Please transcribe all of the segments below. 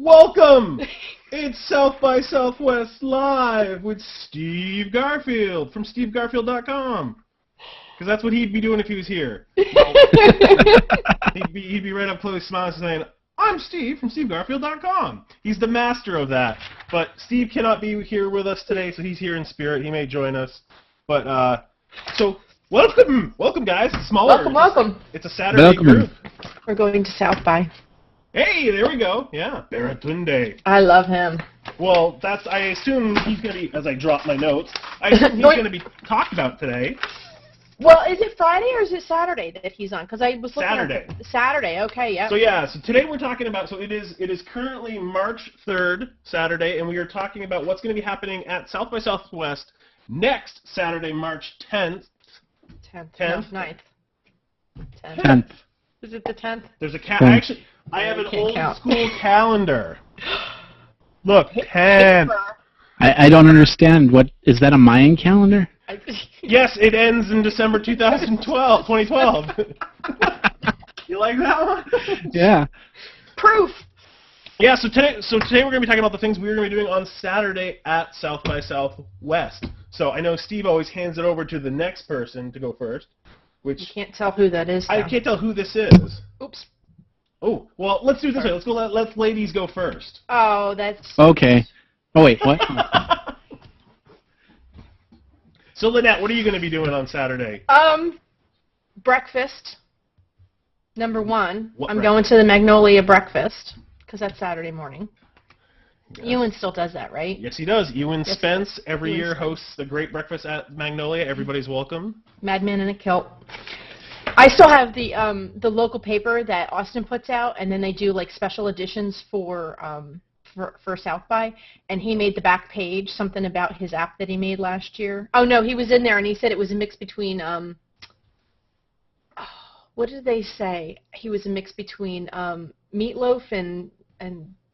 Welcome! It's South by Southwest Live with Steve Garfield from stevegarfield.com. Because that's what he'd be doing if he was here. Well, he'd be right up close smiling saying, I'm Steve from stevegarfield.com. He's the master of that. But Steve cannot be here with us today, so he's here in spirit. He may join us. But, so, welcome guys. It's smaller. Welcome. It's a Saturday group. We're going to South by. Hey, there we go. Yeah, Baratunde. I love him. Well, I assume he's going to be, as I drop my notes, I assume he's going to be talked about today. Well, is it Friday or is it Saturday that he's on? Because I was looking Saturday. At Saturday, okay, yeah. So today we're talking about, it is currently March 3rd, Saturday, and we are talking about what's going to be happening at South by Southwest next Saturday, March 10th. 10th. 10th? No, 9th. 10th. Is it the 10th? There's a I have an old school calendar. Look, 10th. I don't understand. What is that, a Mayan calendar? Yes, it ends in December 2012. You like that one? Yeah. Proof. Yeah, so today we're going to be talking about the things we're going to be doing on Saturday at South by Southwest. So I know Steve always hands it over to the next person to go first. Which you can't tell who that is, though. I can't tell who this is. Oops. Oh, well, let's do it this way. Let's go. Let ladies go first. Oh, that's... Okay. Oh, wait, what? So, Lynette, what are you going to be doing on Saturday? Breakfast. Number one. I'm going to the Magnolia breakfast, because that's Saturday morning. Yeah. Ewan still does that, right? Yes, he does. Ewan Spence every Ewan year Spence. hosts the great breakfast at Magnolia. Everybody's welcome. Madman in a kilt. I still have the local paper that Austin puts out, and then they do like special editions for South by, and he made the back page something about his app that he made last year. Oh no, he was in there and he said it was a mix between what did they say? He was a mix between Meatloaf and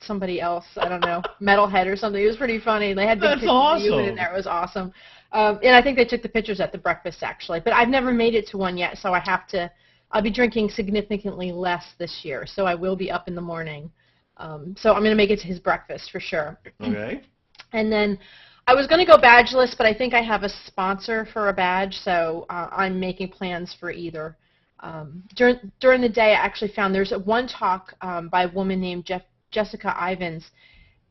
somebody else, I don't know, Metalhead or something. It was pretty funny. They had big That's pictures awesome. of you in there. It was awesome. And I think they took the pictures at the breakfast, actually. But I've never made it to one yet, so I'll be drinking significantly less this year, so I will be up in the morning. So I'm going to make it to his breakfast for sure. Okay. And then I was going to go badgeless, but I think I have a sponsor for a badge, so I'm making plans for either. During the day, I actually found there's one talk by a woman named Jessica Ivins,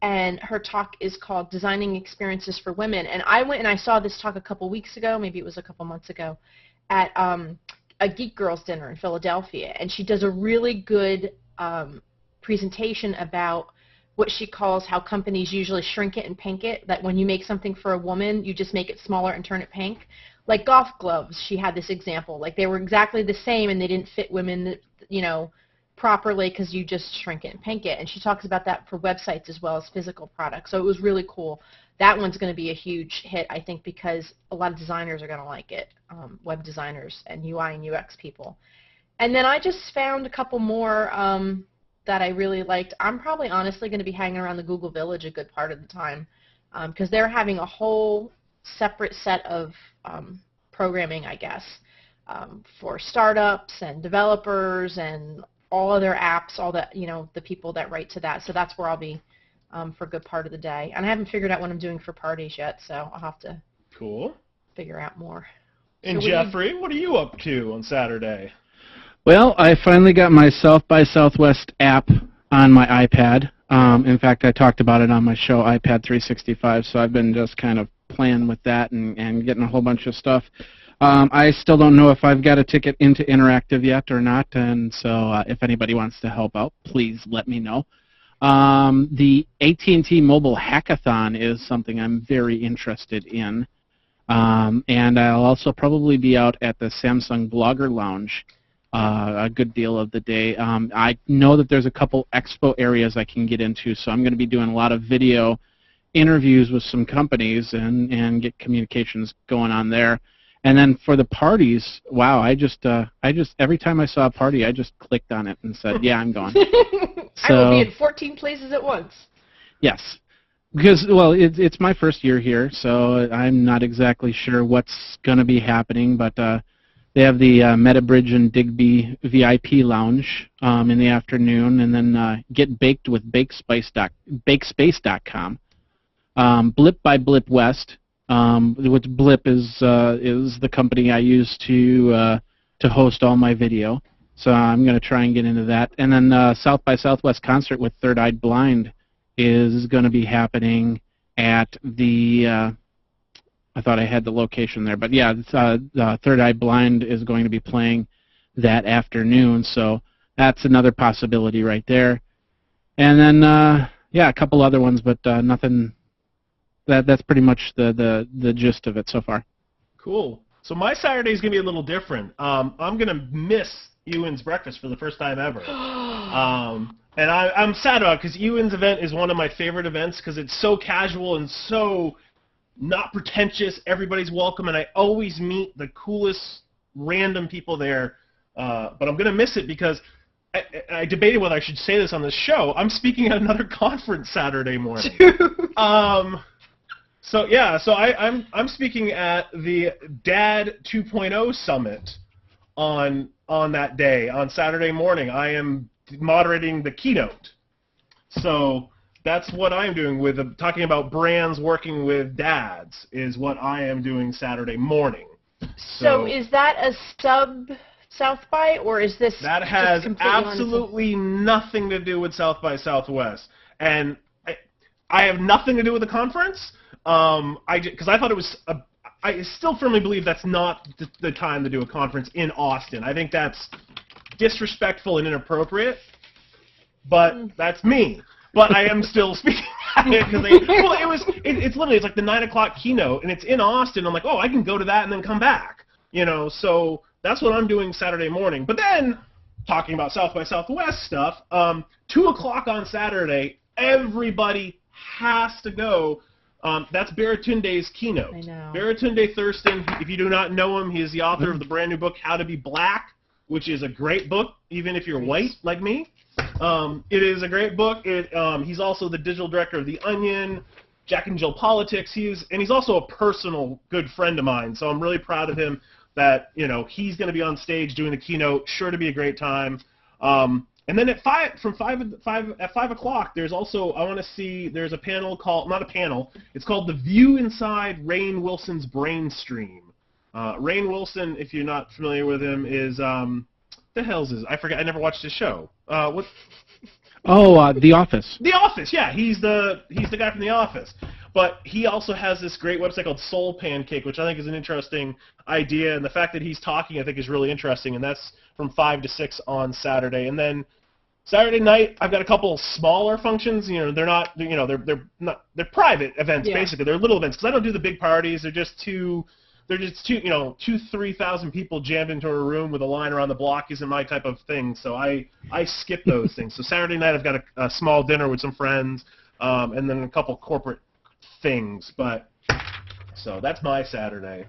and her talk is called Designing Experiences for Women. And I went and I saw this talk a couple weeks ago, maybe it was a couple months ago, at a Geek Girls dinner in Philadelphia. And she does a really good presentation about what she calls how companies usually shrink it and pink it, that when you make something for a woman, you just make it smaller and turn it pink. Like golf gloves, she had this example. Like they were exactly the same and they didn't fit women, properly because you just shrink it and pink it. And she talks about that for websites as well as physical products. So it was really cool. That one's going to be a huge hit, I think, because a lot of designers are going to like it, web designers and UI and UX people. And then I just found a couple more that I really liked. I'm probably honestly going to be hanging around the Google Village a good part of the time because they're having a whole separate set of programming, I guess, for startups and developers and all of their apps, all the the people that write to that. So that's where I'll be for a good part of the day. And I haven't figured out what I'm doing for parties yet, so I'll have to figure out more. And so Jeffrey, what are you up to on Saturday? Well, I finally got my South by Southwest app on my iPad. In fact, I talked about it on my show, iPad 365, so I've been just kind of playing with that and getting a whole bunch of stuff. I still don't know if I've got a ticket into Interactive yet or not, and so if anybody wants to help out, please let me know. The AT&T Mobile Hackathon is something I'm very interested in, and I'll also probably be out at the Samsung Blogger Lounge a good deal of the day. I know that there's a couple expo areas I can get into, so I'm going to be doing a lot of video interviews with some companies and get communications going on there. And then for the parties, wow, I just every time I saw a party, I just clicked on it and said, yeah, I'm going. I will be in 14 places at once. Yes, because, well, it's my first year here, so I'm not exactly sure what's going to be happening, but They have the Metabridge and Digby VIP Lounge in the afternoon, and then Get Baked with Bakespace.com. Blip by Blip West, which Blip is the company I use to host all my video. So I'm going to try and get into that. And then South by Southwest concert with Third Eye Blind is going to be happening at the I thought I had the location there, but yeah, Third Eye Blind is going to be playing that afternoon, so that's another possibility right there. And then, yeah, a couple other ones, but nothing. That's pretty much the gist of it so far. Cool. So my Saturday is going to be a little different. I'm going to miss Ewan's breakfast for the first time ever. And I'm sad about it because Ewan's event is one of my favorite events because it's so casual and so not pretentious. Everybody's welcome, and I always meet the coolest random people there. But I'm going to miss it because I debated whether I should say this on this show. I'm speaking at another conference Saturday morning. So yeah, so I'm speaking at the Dad 2.0 Summit on that day, on Saturday morning. I am moderating the keynote. So that's what I'm doing with talking about brands working with dads is what I am doing Saturday morning. So is that a sub South by, or is this that has absolutely nothing to do with South by Southwest, and I have nothing to do with the conference. Because I thought it was I still firmly believe that's not the time to do a conference in Austin. I think that's disrespectful and inappropriate. But that's me. But I am still speaking at it because it's literally like the 9 o'clock keynote and it's in Austin. I'm like, oh, I can go to that and then come back, So that's what I'm doing Saturday morning. But then talking about South by Southwest stuff, 2 o'clock on Saturday, everybody has to go. That's Baratunde's keynote. I know. Baratunde Thurston. If you do not know him, he is the author of the brand new book How to Be Black, which is a great book, even if you're white like me. It is a great book. He's also the digital director of The Onion, Jack and Jill Politics. He's also a personal good friend of mine, so I'm really proud of him that he's going to be on stage doing the keynote. Sure to be a great time. And then at 5 o'clock, there's also there's a panel called, not a panel, it's called The View Inside Rainn Wilson's Brainstream. Rainn Wilson, if you're not familiar with him, is the hell's his? I forget. I never watched his show. What? Oh, The Office. The Office, yeah. He's the guy from The Office. But he also has this great website called Soul Pancake, which I think is an interesting idea. And the fact that he's talking, I think, is really interesting. And that's from 5 to 6 on Saturday. And then Saturday night, I've got a couple smaller functions. They're not, they're private events, basically. They're little events because I don't do the big parties. They're just 3,000 people jammed into a room with a line around the block isn't my type of thing. So I skip those things. So Saturday night, I've got a small dinner with some friends, and then a couple corporate things. So that's my Saturday.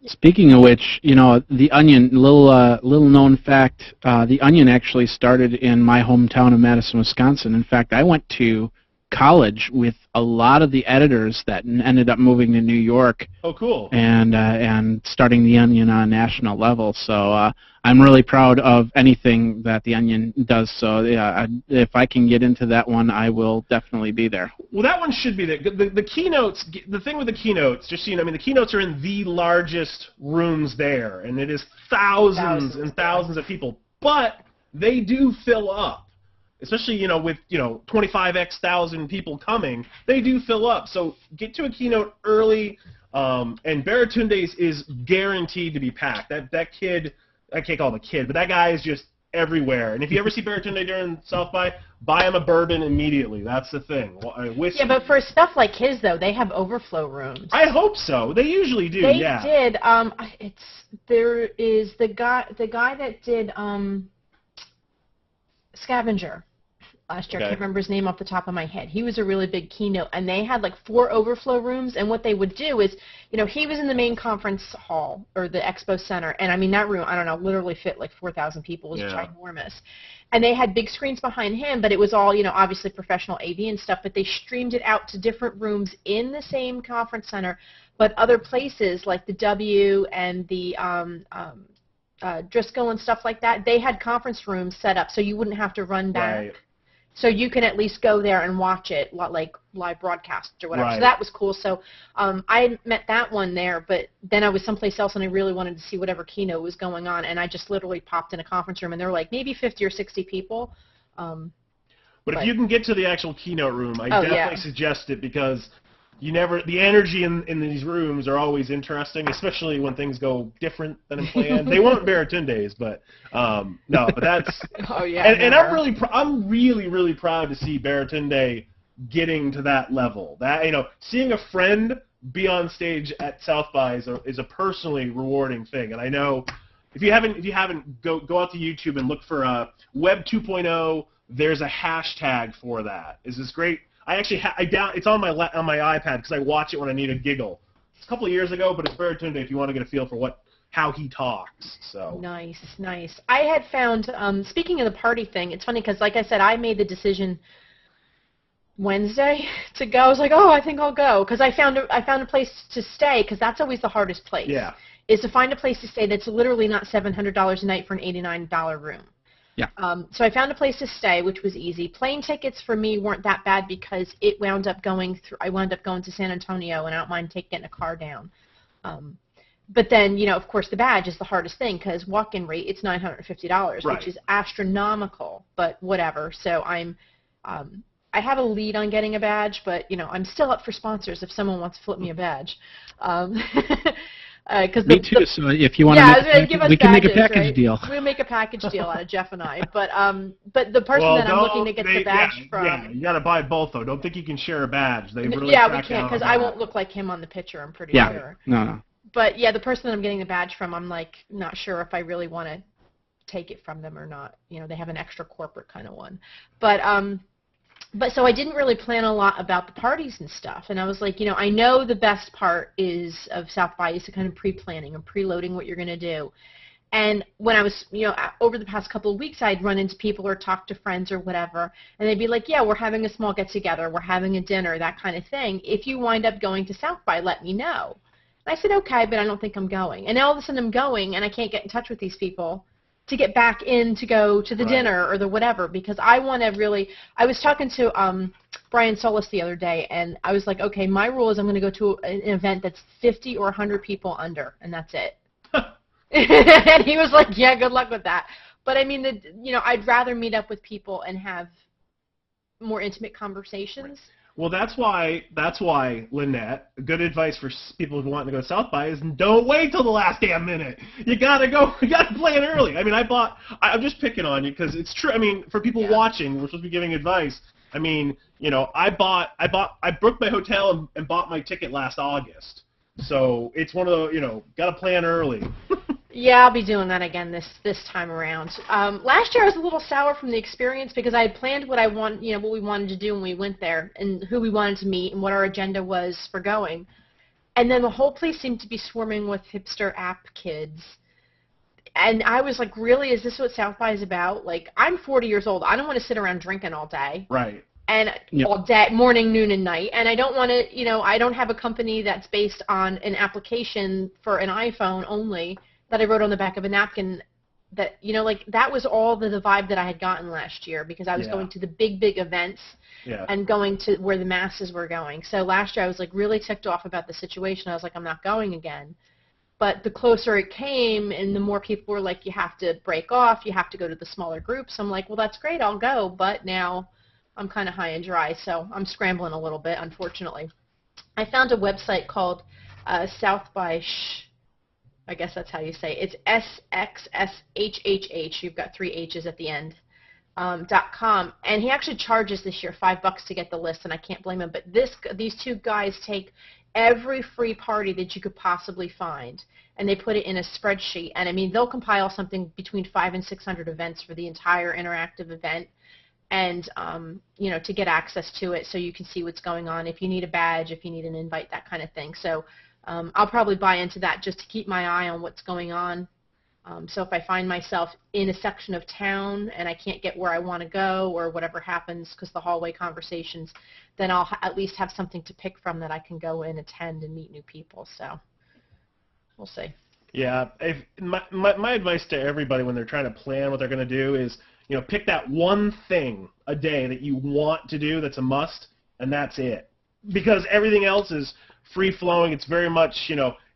Speaking of which, The Onion, little known fact, The Onion actually started in my hometown of Madison, Wisconsin. In fact, I went to college with a lot of the editors that ended up moving to New York. Oh, cool. And starting The Onion on a national level. So I'm really proud of anything that The Onion does. So yeah, if I can get into that one, I will definitely be there. Well, that one should be there. The keynotes, the thing with the keynotes, just so you know, the keynotes are in the largest rooms there, and it is thousands and thousands of people. But they do fill up. Especially, with, 25x thousand people coming, they do fill up. So get to a keynote early, and Baratunde's is guaranteed to be packed. That kid, I can't call him a kid, but that guy is just everywhere. And if you ever see Baratunde during South by, buy him a bourbon immediately. That's the thing. Yeah, but for stuff like his, though, they have overflow rooms. I hope so. They usually do, They did. There is the guy that did Scavenger last year. I can't remember his name off the top of my head. He was a really big keynote, and they had like 4 overflow rooms, and what they would do is, he was in the main conference hall, or the expo center, and that room, I don't know, literally fit like 4,000 people. It was ginormous. And they had big screens behind him, but it was all, obviously professional AV and stuff, but they streamed it out to different rooms in the same conference center, But other places like the W and the Driscoll and stuff like that, they had conference rooms set up so you wouldn't have to run back. Right. So you can at least go there and watch it, like live broadcast or whatever. Right. So that was cool. So I met that one there, but then I was someplace else and I really wanted to see whatever keynote was going on, and I just literally popped in a conference room, and there were like maybe 50 or 60 people. But if you can get to the actual keynote room, I definitely suggest it, because the energy in these rooms are always interesting, especially when things go different than planned. They weren't Baratunde's, but no, but that's and I'm really proud to see Baratunde getting to that level. That, seeing a friend be on stage at South by is a personally rewarding thing. And I know if you haven't go out to YouTube and look for Web 2.0. There's a hashtag for that. Is this great? I actually it's on my iPad because I watch it when I need a giggle. It's a couple of years ago, but it's Baratunde if you want to get a feel for how he talks. So nice. I had found, speaking of the party thing, it's funny because, like I said, I made the decision Wednesday to go. I was like, oh, I think I'll go, because I found a place to stay, because that's always the hardest place. Yeah. Is to find a place to stay that's literally not $700 a night for an $89 room. Yeah. So I found a place to stay, which was easy. Plane tickets for me weren't that bad because I wound up going to San Antonio, and I don't mind getting a car down. But then, of course, the badge is the hardest thing, because walk-in rate, it's $950, right, which is astronomical, but whatever. So I have a lead on getting a badge, but, I'm still up for sponsors if someone wants to flip me a badge. Me too. So if you want to, we can make a package deal. We'll make a package deal out of Jeff and I. But the person that I'm looking to get the badge from. Yeah, you got to buy both though. Don't think you can share a badge. They really we can't, because I won't look like him on the picture. I'm pretty sure. No. But yeah, the person that I'm getting the badge from, I'm like not sure if I really want to take it from them or not. They have an extra corporate kind of one. But so I didn't really plan a lot about the parties and stuff, and I was like, I know the best part of South by is the kind of pre-planning and preloading what you're going to do. And when I was, over the past couple of weeks, I'd run into people or talk to friends or whatever, and they'd be like, yeah, we're having a small get-together, we're having a dinner, that kind of thing. If you wind up going to South by, let me know. And I said, okay, but I don't think I'm going. And now all of a sudden I'm going, and I can't get in touch with these people to get back in to go to the dinner or the whatever, because I want to really. I was talking to Brian Solis the other day, and I was like, okay, my rule is I'm going to go to an event that's 50 or 100 people under, and that's it. And he was like, yeah, good luck with that. But I mean, I'd rather meet up with people and have more intimate conversations. Well, that's why, Lynette, good advice for people who want to go to South by is don't wait till the last damn minute. You gotta plan early. I mean, I'm just picking on you because it's true. I mean, for people watching, we're supposed to be giving advice. I mean, I booked my hotel and bought my ticket last August. So it's one of the, gotta plan early. Yeah, I'll be doing that again this time around. Last year I was a little sour from the experience because I had planned what we wanted to do when we went there and who we wanted to meet and what our agenda was for going. And then the whole place seemed to be swarming with hipster app kids. And I was like, really, is this what South by is about? Like, I'm 40 years old. I don't want to sit around drinking all day. Right. And all day, morning, noon, and night. And I don't want to, I don't have a company that's based on an application for an iPhone only that I wrote on the back of a napkin that, that was all the vibe that I had gotten last year because I was going to the big events and going to where the masses were going. So last year I was like really ticked off about the situation. I was like, I'm not going again. But the closer it came and the more people were like, you have to break off, you have to go to the smaller groups. I'm like, well, that's great, I'll go. But now I'm kind of high and dry, so I'm scrambling a little bit, unfortunately. I found a website called South by I guess that's how you say it. It's SXSW. You've got 3 H's at the end. .com, and he actually charges this year $5 to get the list, and I can't blame him. But these two guys take every free party that you could possibly find, and they put it in a spreadsheet. And I mean, they'll compile something between 500 and 600 events for the entire interactive event, and to get access to it so you can see what's going on. If you need a badge, if you need an invite, that kind of thing. So I'll probably buy into that just to keep my eye on what's going on So if I find myself in a section of town and I can't get where I want to go or whatever happens because the hallway conversations, then I'll at least have something to pick from that I can go and attend and meet new people. So we'll see. Yeah, my advice to everybody when they're trying to plan what they're going to do is, pick that one thing a day that you want to do that's a must, and that's it. Because everything else is free-flowing. It's very much,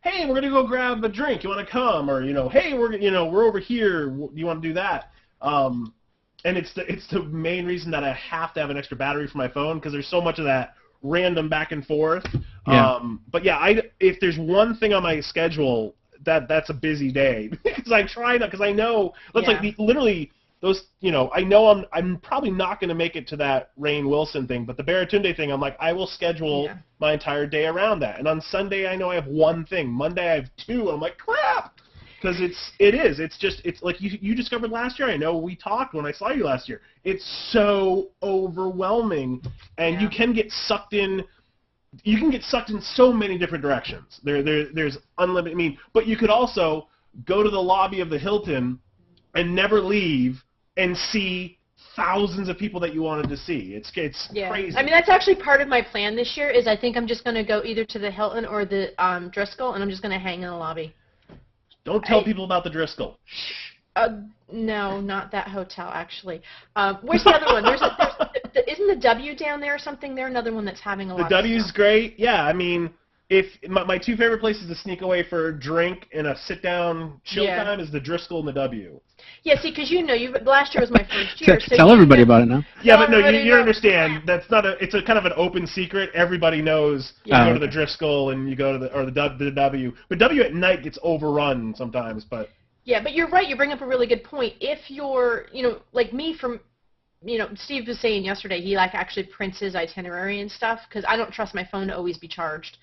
hey, we're going to go grab a drink. You want to come? Or, hey, we're over here. Do you want to do that? And it's the main reason that I have to have an extra battery for my phone, because there's so much of that random back and forth. Yeah. But yeah, if there's one thing on my schedule, that's a busy day. Because I try to, because I know, literally those, I know I'm probably not going to make it to that Rainn Wilson thing, but the Baratunde thing, I'm like, I will schedule my entire day around that. And on Sunday, I know I have one thing. Monday, I have two. I'm like, crap! Because it's like you discovered last year. I know we talked when I saw you last year. It's so overwhelming, and you can get sucked in. You can get sucked in so many different directions. There's unlimited. But you could also go to the lobby of the Hilton and never leave and see thousands of people that you wanted to see. It's crazy. I mean, that's actually part of my plan this year. Is I think I'm just going to go either to the Hilton or the Driscoll, and I'm just going to hang in the lobby. Don't tell people about the Driscoll. No, not that hotel, actually. Where's the other one? Isn't the W down there or something? There's another one that's having a lot of The W's great. Yeah, I mean, if my two favorite places to sneak away for a drink and a sit-down chill time is the Driscoll and the W. Yeah, see, because last year was my first year. So tell everybody about it now. Yeah, but no, you understand. That's not it's a kind of an open secret. Everybody knows you go to the Driscoll and you go to the W. But W at night gets overrun sometimes. But yeah, but you're right. You bring up a really good point. If you're, like me from, Steve was saying yesterday, he actually prints his itinerary and stuff because I don't trust my phone to always be charged.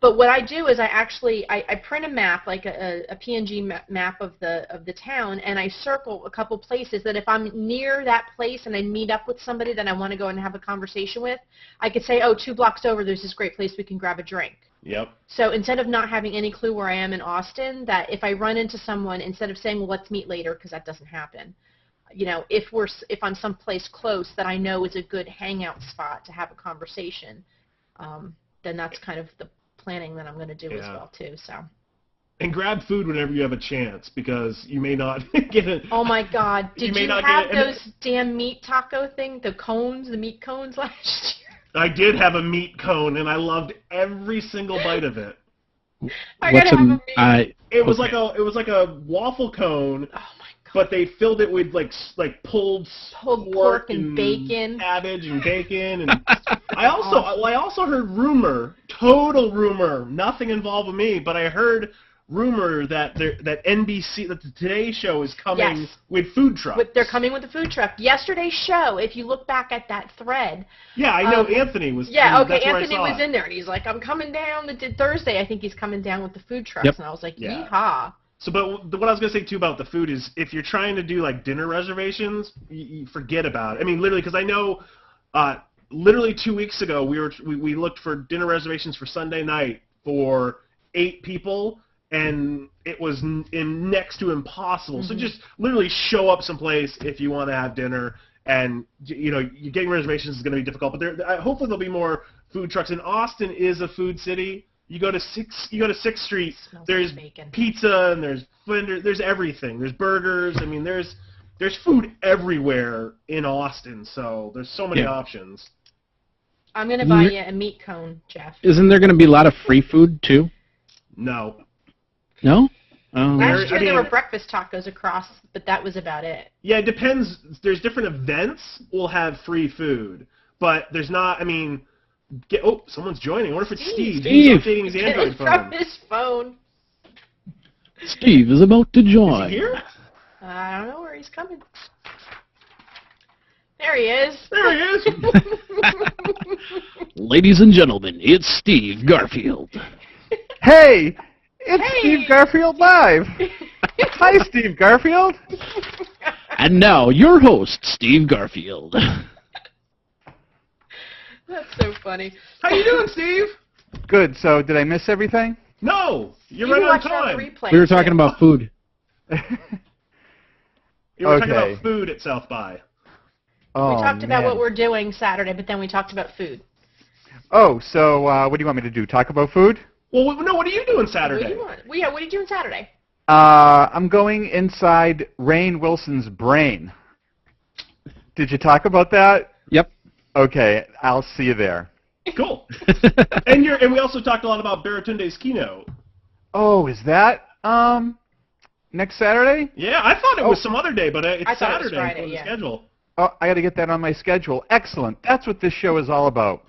But what I do is I print a map, like a PNG map of the town, and I circle a couple places that if I'm near that place and I meet up with somebody that I want to go and have a conversation with, I could say, 2 blocks over, there's this great place we can grab a drink. Yep. So instead of not having any clue where I am in Austin, that if I run into someone, instead of saying, well, let's meet later, because that doesn't happen, if I'm someplace close that I know is a good hangout spot to have a conversation, then that's kind of the planning that I'm going to do as well, too. So. And grab food whenever you have a chance, because you may not get it. Oh, my God. Did you have those damn meat taco thing, the meat cones last year? I did have a meat cone, and I loved every single bite of it. I gotta have a meat. It was like a waffle cone. Oh, my God. But they filled it with like pulled pork and bacon, cabbage and bacon, and I also heard total rumor, nothing involved with me, but I heard rumor that NBC, that the Today Show is coming with food trucks. They're coming with a food truck. Yesterday's show, if you look back at that thread. Yeah, I know Anthony was. Yeah, okay, Anthony was in there, and he's like, I'm coming down Thursday. I think he's coming down with the food trucks, and I was like, yeehaw. So, but what I was going to say, too, about the food is if you're trying to do, like, dinner reservations, you forget about it. I mean, literally, because I know literally 2 weeks ago we looked for dinner reservations for Sunday night for 8 people, and it was next to impossible. Mm-hmm. So just literally show up someplace if you want to have dinner, and, getting reservations is going to be difficult. But hopefully there'll be more food trucks. And Austin is a food city. You go to 6th Street, there's pizza and there's everything. There's burgers. I mean, there's food everywhere in Austin, so there's so many options. I'm going to buy you a meat cone, Jeff. Isn't there going to be a lot of free food, too? No. No? Last year there were breakfast tacos across, but that was about it. Yeah, it depends. There's different events will have free food, but there's not, I mean... someone's joining. I wonder if it's Steve. He's updating his Android phone. From his phone. Steve is about to join. Is he here? I don't know where he's coming. There he is. There he is. Ladies and gentlemen, it's Steve Garfield. Hey, it's Steve Garfield Live. Hi, Steve Garfield. And now, your host, Steve Garfield. That's so funny. How you doing, Steve? Good. So, did I miss everything? No, you're right on time. We were talking about food. You were talking Okay. about food at South by. Oh, We talked about man. what we're doing Saturday, but then we talked about food. Oh, so what do you want me to do? Talk about food? Well, no, what are you doing What do Saturday? you want? Well, yeah, what are you doing Saturday? I'm going inside Rainn Wilson's brain. Did you talk about that? Yep. Okay, I'll see you there. Cool. And we also talked a lot about Baratunde's keynote. Oh, is that next Saturday? Yeah, I thought it was some other day, but it's I thought it was Saturday Friday, on the yeah. schedule. Oh, I got to get that on my schedule. Excellent. That's what this show is all about.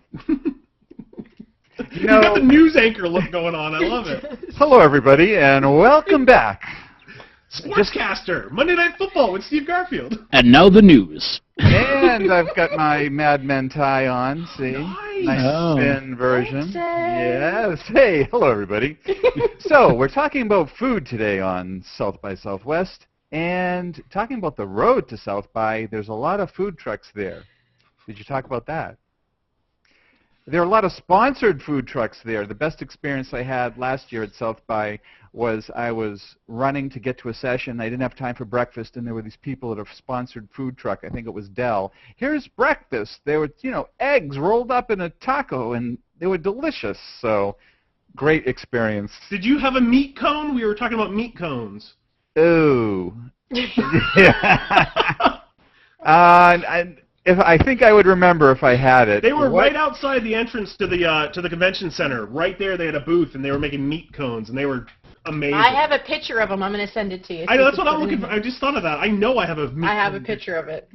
You got the news anchor look going on. I love it. Hello, everybody, and welcome back. Sportscaster, Monday Night Football with Steve Garfield. And now the news. And I've got my Mad Men tie on. See, Nice. Oh. thin version. Thanks, Yes. Hey, hello, everybody. So we're talking about food today on South by Southwest, and talking about the road to South by. There's a lot of food trucks there. Did you talk about that? There are a lot of sponsored food trucks there. The best experience I had last year at South by was I was running to get to a session. I didn't have time for breakfast, and there were these people at a sponsored food truck. I think it was Dell. Here's breakfast. There were, eggs rolled up in a taco, and they were delicious. So, great experience. Did you have a meat cone? We were talking about meat cones. Ooh. I think I would remember if I had it. They were What? right outside the entrance to the convention center. Right there, they had a booth, and they were making meat cones, and they were amazing. I have a picture of them. I'm going to send it to you. I know, that's what I'm looking for. I just thought of that. I know I have a meat I have a cone picture of it.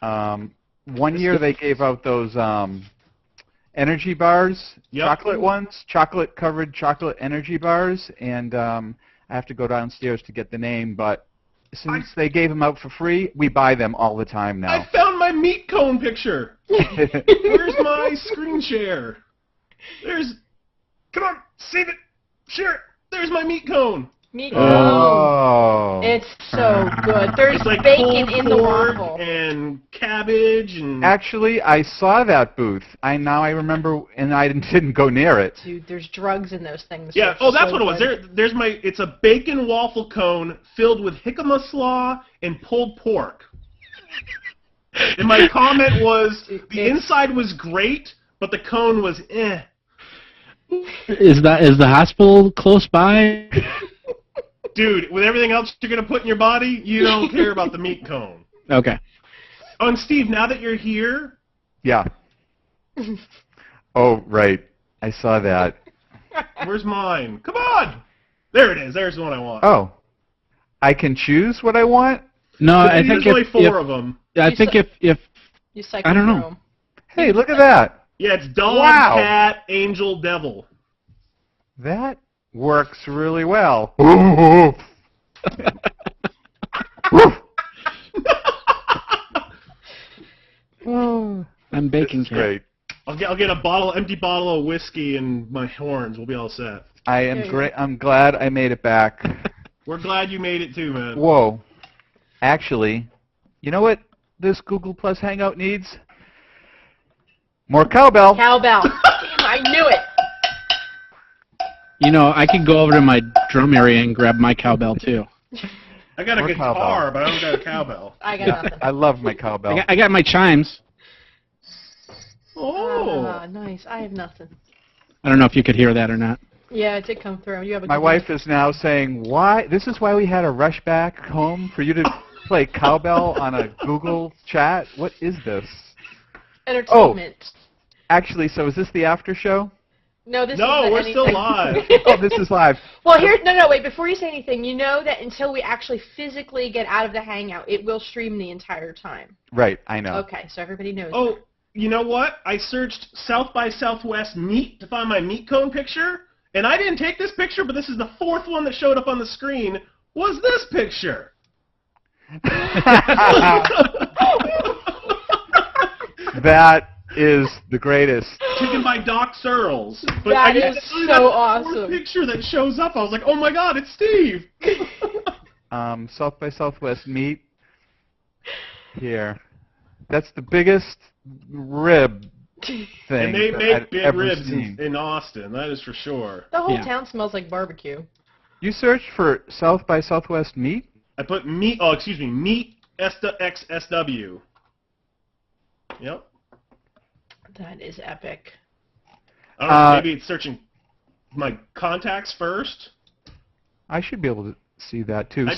1 year they gave out those energy bars, Yep. chocolate ones, chocolate-covered chocolate energy bars, and I have to go downstairs to get the name, but since they gave them out for free, we buy them all the time now. I found my meat cone picture. Where's my screen share? Come on, save it, share it. There's my meat cone. Meat Oh. It's so good. There's It's like bacon pulled in the pork waffle. and cabbage and. Actually, I saw that booth. I remember, and I didn't go near it. Dude, there's drugs in those things. Yeah. It's Oh, that's so what it was. good. There's my. It's a bacon waffle cone filled with jicama slaw and pulled pork. And my comment was the inside was great, but the cone was eh. Is the hospital close by? Dude, with everything else you're gonna put in your body, you don't care about the meat cone. Okay. Oh, and Steve, now that you're here, Yeah. Oh, right. I saw that. where's mine? Come on! There it is. There's the one I want. Oh. I can choose what I want? No, I There's think only if, four of them. I think if You cycle I don't know. through 'em. Hey, look at that. Yeah, it's dog, Wow. cat, angel, devil. That works really well. I'm baking This is cat. great. I'll get a empty bottle of whiskey and my horns. We'll be all set. I am great. I'm glad I made it back. We're glad you made it too, man. Whoa. Actually, you know what this Google Plus Hangout needs? More cowbell. Cowbell. Damn, I knew it. I could go over to my drum area and grab my cowbell too. I got a More guitar, cowbell. but I don't got a cowbell. I got nothing. I love my cowbell. I got my chimes. Oh. Nice. I have nothing. I don't know if you could hear that or not. Yeah, it did come through. You have a My good wife is now saying, "Why? This is why we had to rush back home for you to play cowbell on a Google chat. What is this?" entertainment. Actually, so is this the after show? No, this No, isn't we're still anything. live. Oh, this is live. Well, no, wait. Before you say anything, you know that until we actually physically get out of the hangout, it will stream the entire time. Right, I know. Okay, so everybody knows. Oh, you know what? I searched South by Southwest meat to find my meat cone picture, and I didn't take this picture, but this is the fourth one that showed up on the screen. Was this picture? That is the greatest. Taken by Doc Searles. But That I didn't is see so that awesome. fourth picture that shows up. I was like, oh my god, it's Steve. South by Southwest meat. Here. That's the biggest rib thing And they that make I've big ever ribs seen. in Austin, that is for sure. The whole Yeah. town smells like barbecue. You searched for South by Southwest meat? I put meat. Oh, excuse me, meat SXSW. Yep. That is epic. I don't know. Maybe it's searching my contacts first. I should be able to see that too.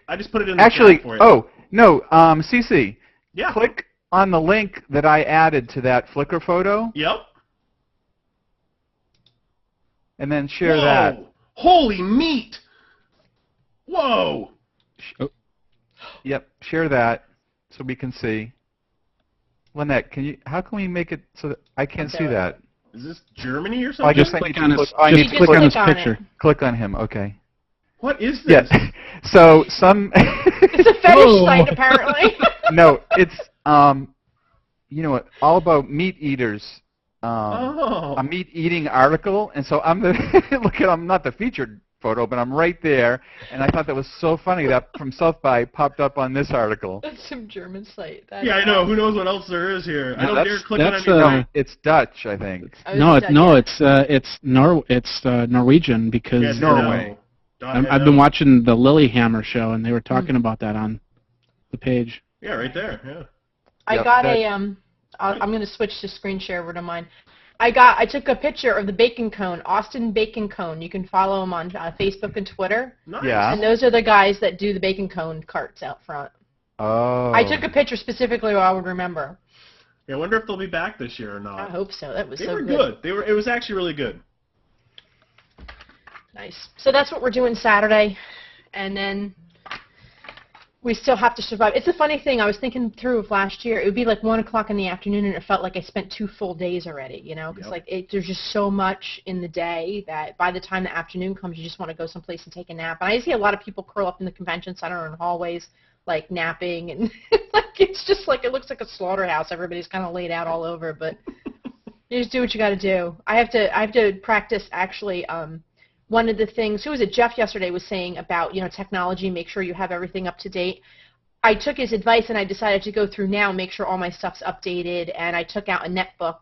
I just put it in the actually, chat for you. oh no, CC. Yeah. Click on the link that I added to that Flickr photo. Yep. And then share Whoa. that. Holy meat! Whoa! Oh. Yep, share that so we can see. Lynette, how can we make it so that I can't see that? Is this Germany or I something? just Click need on to his, click, I need just to click on his on it. picture. click on him, okay. What is this? Yeah. So some It's a fetish Whoa. site, apparently. no, it's you know what, all about meat eaters. Oh. A meat eating article, and so I'm the I'm not the featured photo, but I'm right there, and I thought that was so funny that from South by popped up on this article. That's some German site. That's Yeah, I know. awesome. Who knows what else there is here? I No, don't dare click on that's, anything. It's Dutch, I think. Oh, No, it's no, Dutch. it's Norwegian because Yes, Norway. I've been watching the Lilyhammer show and they were talking about that on the page. Yeah, right there. Yeah. I Yep, got that- I'm going to switch to screen share over to mine. I took a picture of the bacon cone, Austin Bacon Cone. You can follow them on Facebook and Twitter. Nice. Yeah. And those are the guys that do the bacon cone carts out front. Oh. I took a picture specifically so I would remember. Yeah, I wonder if they'll be back this year or not. I hope so. That was They so were good. It was actually really good. Nice. So that's what we're doing Saturday, and then we still have to survive. It's a funny thing. I was thinking through of last year. It would be like 1 o'clock in the afternoon, and it felt like I spent 2 full days already. You know, because there's just so much in the day that by the time the afternoon comes, you just want to go someplace and take a nap. And I see a lot of people curl up in the convention center and hallways, like napping, and like it's just like it looks like a slaughterhouse. Everybody's kind of laid out all over, but you just do what you got to do. I have to practice actually. One of the things, who was it, Jeff yesterday was saying about, technology, make sure you have everything up to date. I took his advice and I decided to go through now and make sure all my stuff's updated, and I took out a netbook,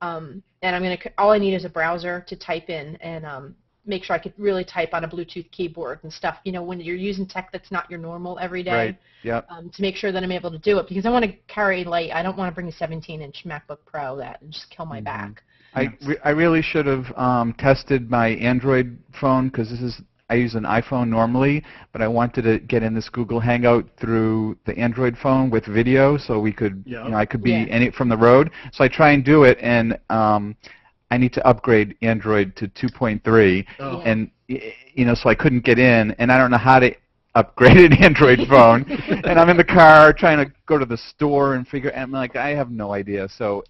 and all I need is a browser to type in and make sure I could really type on a Bluetooth keyboard and stuff, when you're using tech that's not your normal every day. Right, yep. To make sure that I'm able to do it, because I want to carry light. I don't want to bring a 17-inch MacBook Pro that and just kill my back. I really should have tested my Android phone because I use an iPhone normally, but I wanted to get in this Google Hangout through the Android phone with video, so we could, I could be from the road. So I try and do it, and I need to upgrade Android to 2.3, and so I couldn't get in, and I don't know how to upgrade an Android phone, and I'm in the car trying to go to the store and I'm like, I have no idea. So.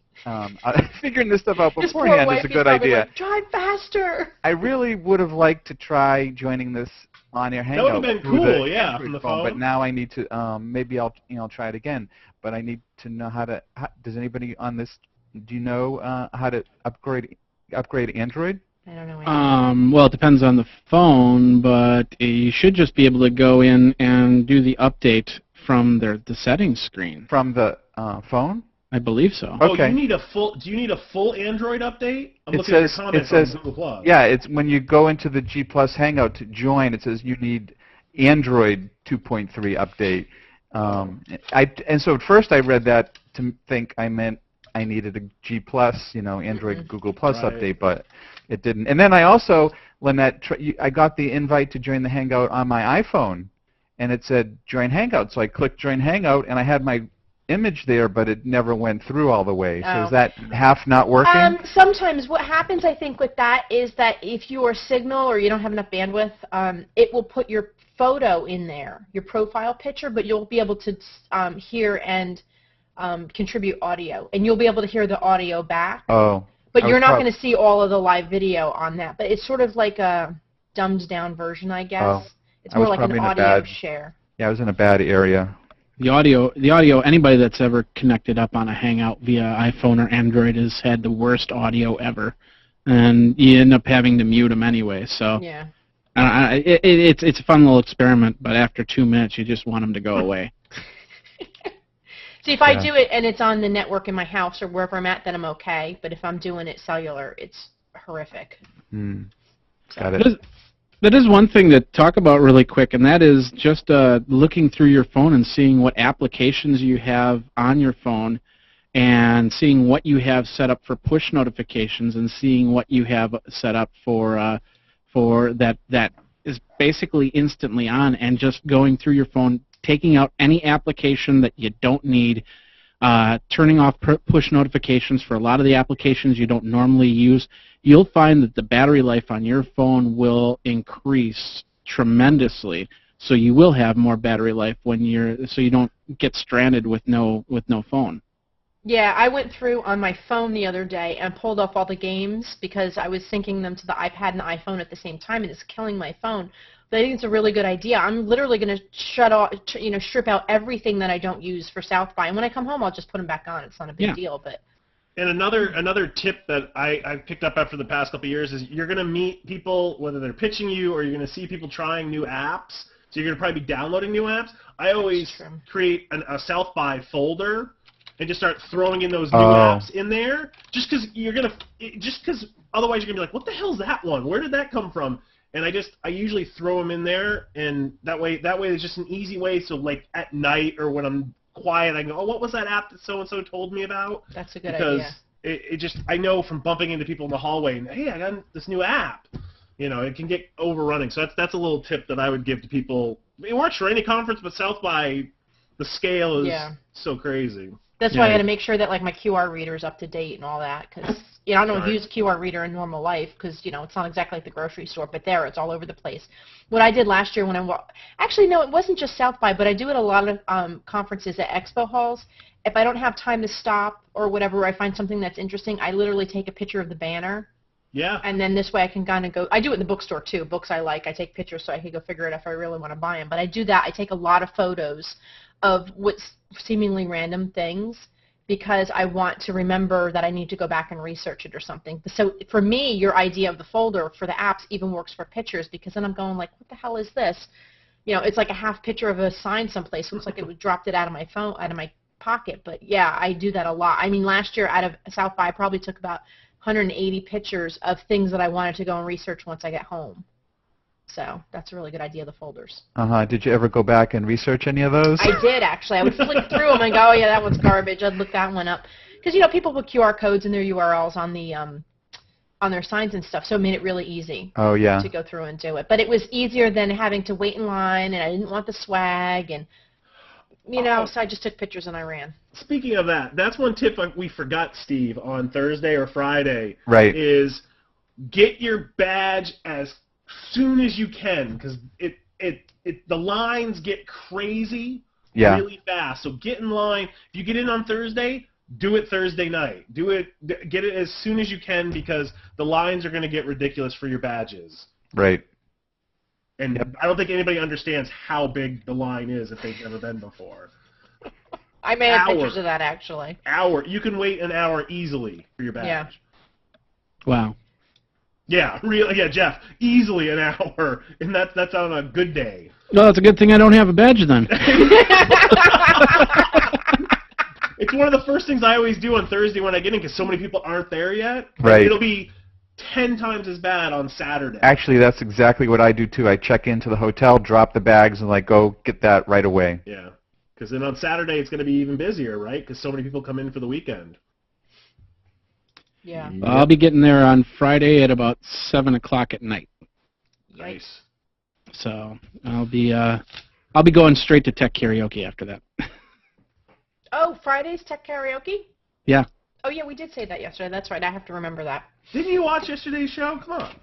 Figuring this stuff out beforehand is a good idea. Like, drive faster. I really would have liked to try joining this on-air hangout. That would have been cool, From the phone. But now I need to. Maybe I'll try it again. But I need to know how to. Does anybody on this? Do you know how to upgrade Android? I don't know. Well, it depends on the phone, but you should just be able to go in and do the update from the settings screen. From the phone? I believe so. Okay. Do you need a full Android update? I'm looking at your comments on Google Plus. Yeah, it's when you go into the G Plus Hangout to join, it says you need Android 2.3 update. And so at first I read that to think I meant I needed a G Plus, Android Google Plus update, but it didn't. And then I also, Lynette, I got the invite to join the Hangout on my iPhone, and it said join Hangout. So I clicked join Hangout, and I had my image there, but it never went through all the way. So is that half not working? Sometimes what happens, I think, with that is that if your signal or you don't have enough bandwidth, it will put your photo in there, your profile picture, but you'll be able to hear and contribute audio, and you'll be able to hear the audio back. Oh. But you're not going to see all of the live video on that. But it's sort of like a dumbed-down version, I guess. Oh. It's more like an audio share. Yeah, I was in a bad area. The audio, anybody that's ever connected up on a Hangout via iPhone or Android has had the worst audio ever. And you end up having to mute them anyway. So yeah. It's a fun little experiment, but after 2 minutes, you just want them to go away. See, if I do it and it's on the network in my house or wherever I'm at, then I'm okay. But if I'm doing it cellular, it's horrific. Got it. That is one thing to talk about really quick, and that is just looking through your phone and seeing what applications you have on your phone and seeing what you have set up for push notifications and seeing what you have set up for that is basically instantly on, and just going through your phone, taking out any application that you don't need, turning off push notifications for a lot of the applications you don't normally use. You'll find that the battery life on your phone will increase tremendously, so you will have more battery life so you don't get stranded with no phone. Yeah, I went through on my phone the other day and pulled off all the games because I was syncing them to the iPad and the iPhone at the same time, and it's killing my phone. But I think it's a really good idea. I'm literally going to strip out everything that I don't use for South by, and when I come home, I'll just put them back on. It's not a big deal, but. And another tip that I picked up after the past couple of years is you're going to meet people, whether they're pitching you or you're going to see people trying new apps. So you're going to probably be downloading new apps. I always create a South by folder and just start throwing in those new apps in there, just because otherwise you're gonna be like, what the hell's that one? Where did that come from? And I usually throw them in there, and that way it's just an easy way. So like at night or when I'm quiet, I go, oh, what was that app that so and so told me about? That's a good idea. Because I know from bumping into people in the hallway, and hey, I got this new app. It can get overrunning. So that's a little tip that I would give to people. It works for any conference, but South by, the scale is so crazy. That's why I got to make sure that like my QR reader is up to date and all that, because I don't use a QR reader in normal life because it's not exactly like the grocery store, but it's all over the place. What I did last year when actually no, it wasn't just South by, but I do it a lot of conferences at expo halls. If I don't have time to stop or whatever, I find something that's interesting, I literally take a picture of the banner. Yeah. And then this way I can kind of go. I do it in the bookstore too. Books I like, I take pictures so I can go figure it out if I really want to buy them. But I do that. I take a lot of photos of what's seemingly random things because I want to remember that I need to go back and research it or something. So for me, your idea of the folder for the apps even works for pictures because then I'm going like, what the hell is this? It's like a half picture of a sign someplace. Looks like it dropped it out of my phone, out of my pocket. But yeah, I do that a lot. I mean, last year out of South by, I probably took about 180 pictures of things that I wanted to go and research once I get home. So that's a really good idea, the folders. Did you ever go back and research any of those? I did, actually. I would flick through them and go, oh, yeah, that one's garbage. I'd look that one up. Because, people put QR codes in their URLs on the on their signs and stuff, so it made it really easy to go through and do it. But it was easier than having to wait in line, and I didn't want the swag, and, so I just took pictures and I ran. Speaking of that, that's one tip we forgot, Steve, on Thursday or Friday. Right. Is get your badge as soon as you can, because the lines get crazy really fast. So get in line. If you get in on Thursday, do it Thursday night. Get it as soon as you can because the lines are going to get ridiculous for your badges. Right. And I don't think anybody understands how big the line is if they've never been before. I may have pictures of that, actually. You can wait an hour easily for your badge. Yeah. Wow. Yeah, really. Yeah, Jeff, easily an hour, and that's on a good day. Well, it's a good thing I don't have a badge then. It's one of the first things I always do on Thursday when I get in because so many people aren't there yet. Right. It'll be 10 times as bad on Saturday. Actually, that's exactly what I do too. I check into the hotel, drop the bags, and go get that right away. Yeah, because then on Saturday it's going to be even busier, right? Because so many people come in for the weekend. Yeah. I'll be getting there on Friday at about 7 o'clock at night. Nice. So I'll be going straight to tech karaoke after that. Oh, Friday's tech karaoke? Yeah. Oh, yeah, we did say that yesterday. That's right. I have to remember that. Didn't you watch yesterday's show? Come on.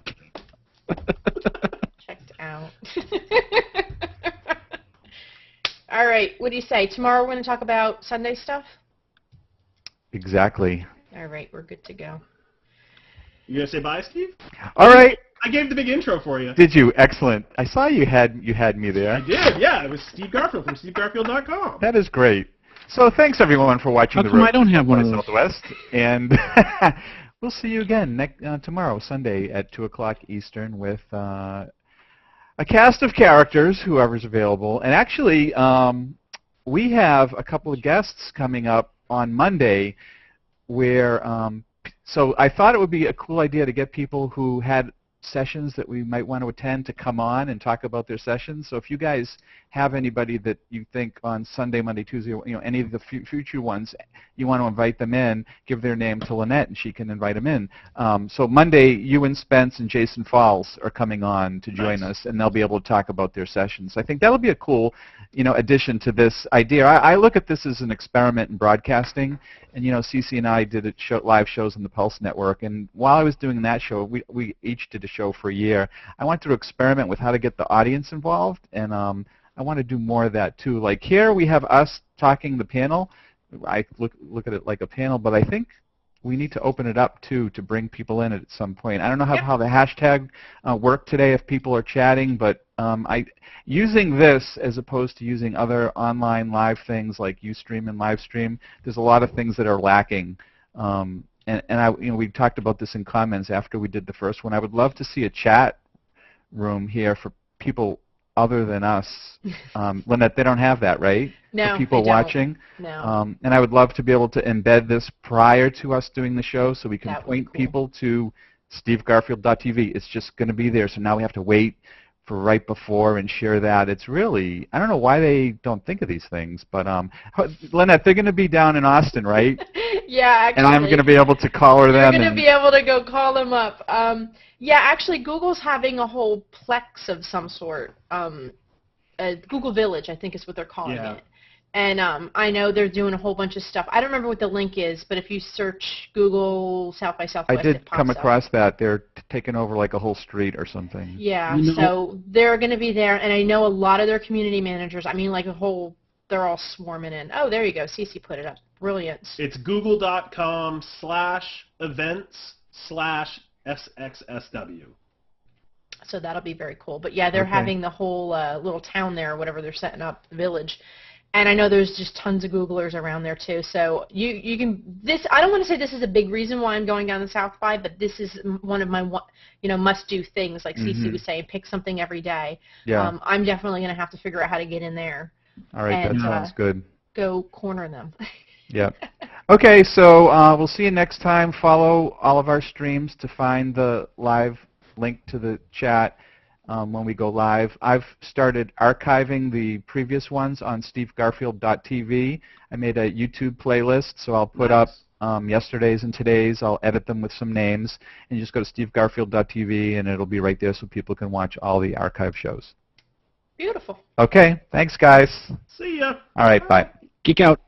Checked out. All right. What do you say? Tomorrow we're going to talk about Sunday stuff? Exactly. All right. We're good to go. You going to say bye, Steve? All right. I gave the big intro for you. Did you? Excellent. I saw you had me there. I did, yeah. It was Steve Garfield from SteveGarfield.com. That is great. So thanks everyone for watching How come I don't have one of those? Southwest, and we'll see you again tomorrow, Sunday at 2 o'clock Eastern, with a cast of characters, whoever's available. And actually, we have a couple of guests coming up on Monday, where so I thought it would be a cool idea to get people who had sessions that we might want to attend to come on and talk about their sessions. So if you guys have anybody that you think on Sunday, Monday, Tuesday, any of the future ones, you want to invite them in, give their name to Lynette and she can invite them in. So Monday, you and Spence and Jason Falls are coming on to join us, and they'll be able to talk about their sessions. I think that'll be a cool, addition to this idea. I look at this as an experiment in broadcasting, and Cece and I did live shows on the Pulse Network, and while I was doing that show, we each did a show for a year. I wanted to experiment with how to get the audience involved, and I want to do more of that too. Like here, we have us talking the panel. I look at it like a panel, but I think we need to open it up too to bring people in at some point. I don't know how the hashtag worked today if people are chatting, but using this as opposed to using other online live things like Ustream and Livestream, there's a lot of things that are lacking. We talked about this in comments after we did the first one. I would love to see a chat room here for people other than us. Lynette, they don't have that, right? No, for people they don't. watching. No. And I would love to be able to embed this prior to us doing the show so we can That would be point cool. people to stevegarfield.tv. It's just going to be there, so now we have to wait for right before and share that. It's really, I don't know why they don't think of these things, but Lynette, they're going to be down in Austin, right? Yeah, actually. And I'm going to be able to call her You're then. going to be able to go call them up. Yeah, actually, Google's having a whole plex of some sort. Google Village, I think is what they're calling it. And I know they're doing a whole bunch of stuff. I don't remember what the link is, but if you search Google South by Southwest, I did it pops come up. across that. They're taking over like a whole street or something. Yeah, so they're going to be there, and I know a lot of their community managers. I mean, like they're all swarming in. Oh, there you go. Cece put it up. Brilliant. It's google.com/events/SXSW. So that'll be very cool. But yeah, they're having the whole little town there, or whatever they're setting up, the village. And I know there's just tons of Googlers around there too. So you can I don't want to say this is a big reason why I'm going down the South by, but this is one of my must-do things. Like Cece was saying, pick something every day. Yeah. I'm definitely going to have to figure out how to get in there. All right, and, that sounds good. Go corner them. Yeah. Okay, so we'll see you next time. Follow all of our streams to find the live link to the chat when we go live. I've started archiving the previous ones on stevegarfield.tv. I made a YouTube playlist, so I'll put up yesterday's and today's. I'll edit them with some names, and you just go to stevegarfield.tv, and it'll be right there so people can watch all the archive shows. Beautiful. Okay, thanks, guys. See ya. All right, bye. Geek out.